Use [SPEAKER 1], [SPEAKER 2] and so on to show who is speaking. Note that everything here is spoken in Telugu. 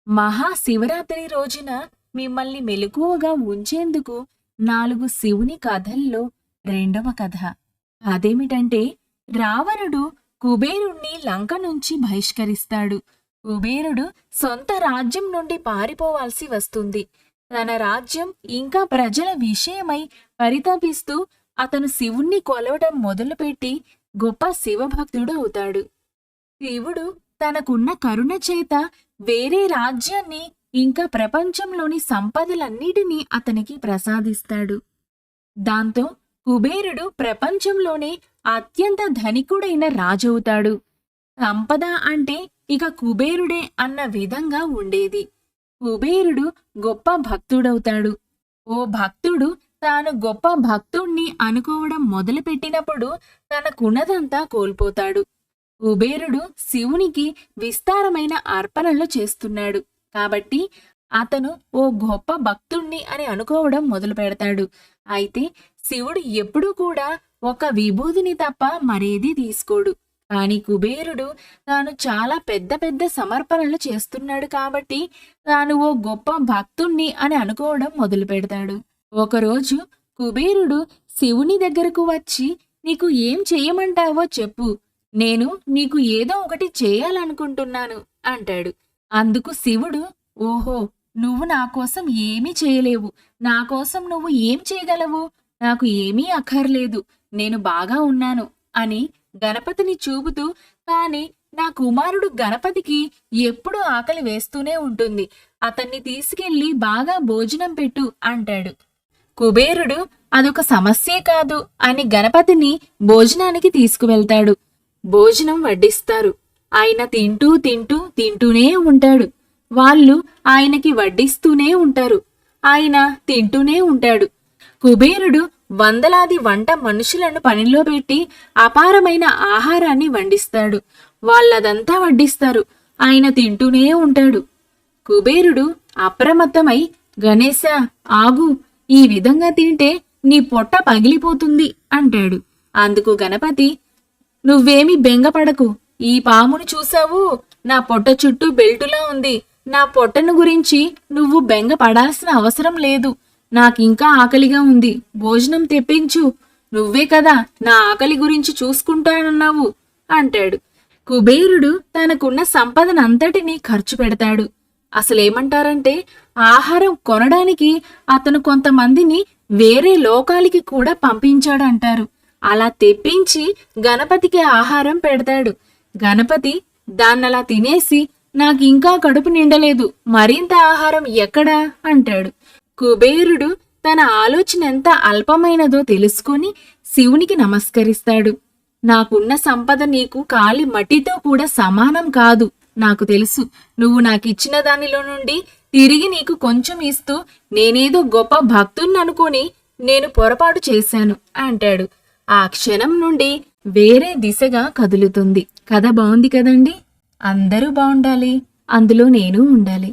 [SPEAKER 1] మహాశివరాత్రి రోజున మిమ్మల్ని మెలకువగా ఉంచేందుకు 4 శివుని కథల్లో రెండవ కథ. అదేమిటంటే, రావణుడు కుబేరుణ్ణి లంక నుంచి బహిష్కరిస్తాడు. కుబేరుడు సొంత రాజ్యం నుండి పారిపోవాల్సి వస్తుంది. తన రాజ్యం ఇంకా ప్రజల విషయమై పరితపిస్తూ అతను శివుణ్ణి కొలవడం మొదలుపెట్టి గొప్ప శివభక్తుడు అవుతాడు. శివుడు తనకున్న కరుణ చేత వేరే రాజ్యాన్ని ఇంకా ప్రపంచంలోని సంపదలన్నిటినీ అతనికి ప్రసాదిస్తాడు. దాంతో కుబేరుడు ప్రపంచంలోనే అత్యంత ధనికుడైన రాజవుతాడు. సంపద అంటే ఇక కుబేరుడే అన్న విధంగా ఉండేది. కుబేరుడు గొప్ప భక్తుడవుతాడు. ఓ భక్తుడు తాను గొప్ప భక్తుణ్ణి అనుకోవడం మొదలుపెట్టినప్పుడు తనకున్నదంతా కోల్పోతాడు. కుబేరుడు శివునికి విస్తారమైన అర్పణలు చేస్తున్నాడు కాబట్టి అతను ఓ గొప్ప భక్తుణ్ణి అని అనుకోవడం మొదలు పెడతాడు. అయితే శివుడు ఎప్పుడూ కూడా ఒక విభూతిని తప్ప మరేదీ తీసుకోడు. కాని కుబేరుడు తాను చాలా పెద్ద పెద్ద సమర్పణలు చేస్తున్నాడు కాబట్టి తాను ఓ గొప్ప భక్తుణ్ణి అని అనుకోవడం మొదలు పెడతాడు. ఒకరోజు కుబేరుడు శివుని దగ్గరకు వచ్చి, నీకు ఏం చెయ్యమంటావో చెప్పు, నేను నీకు ఏదో ఒకటి చేయాలనుకుంటున్నాను అంటాడు. అందుకు శివుడు, ఓహో, నువ్వు నా కోసం ఏమీ చేయలేవు. నా కోసం నువ్వు ఏం చేయగలవు? నాకు ఏమీ అక్కర్లేదు, నేను బాగా ఉన్నాను అని గణపతిని చూపుతూ, కాని నా కుమారుడు గణపతికి ఎప్పుడూ ఆకలి వేస్తూనే ఉంటుంది, అతన్ని తీసుకెళ్లి బాగా భోజనం పెట్టు అంటాడు. కుబేరుడు అదొక సమస్యే కాదు అని గణపతిని భోజనానికి తీసుకువెళ్తాడు. భోజనం వడ్డిస్తారు. ఆయన తింటూనే ఉంటాడు. వాళ్ళు ఆయనకి వడ్డిస్తూనే ఉంటారు. ఆయన తింటూనే ఉంటాడు. కుబేరుడు వందలాది వంట మనుషులను పనిలో పెట్టి అపారమైన ఆహారాన్ని వండిస్తాడు. వాళ్ళదంతా వడ్డిస్తారు. ఆయన తింటూనే ఉంటాడు. కుబేరుడు అప్రమత్తమై, గణేశా, ఆగు, ఈ విధంగా తింటే నీ పొట్ట పగిలిపోతుంది అంటాడు. అందుకు గణపతి, నువ్వేమి బెంగపడకు, ఈ పామును చూసావు, నా పొట్ట చుట్టూ బెల్టులా ఉంది. నా పొట్టను గురించి నువ్వు బెంగ పడాల్సిన అవసరం లేదు. నాకింకా ఆకలిగా ఉంది, భోజనం తెప్పించు. నువ్వే కదా నా ఆకలి గురించి చూసుకుంటానన్నావు అంటాడు. కుబేరుడు తనకున్న సంపదనంతటినీ ఖర్చు పెడతాడు. అసలేమంటారంటే, ఆహారం కొనడానికి అతను కొంతమందిని వేరే లోకాలకి కూడా పంపించాడంటారు. అలా తెప్పించి గణపతికి ఆహారం పెడతాడు. గణపతి దాన్నలా తినేసి, నాకింకా కడుపు నిండలేదు, మరింత ఆహారం ఎక్కడా అంటాడు. కుబేరుడు తన ఆలోచన ఎంత అల్పమైనదో తెలుసుకొని శివునికి నమస్కరిస్తాడు. నాకున్న సంపద నీకు కాలి మట్టితో కూడా సమానం కాదు. నాకు తెలుసు, నువ్వు నాకిచ్చిన దానిలో నుండి తిరిగి నీకు కొంచెం ఇస్తూ నేనేదో గొప్ప భక్తుణ్ణి అనుకుని నేను పొరపాటు చేశాను అంటాడు. ఆ క్షణం నుండి వేరే దిశగా కదులుతుంది. కథ బాగుంది కదండి. అందరూ బాగుండాలి, అందులో నేను ఉండాలి.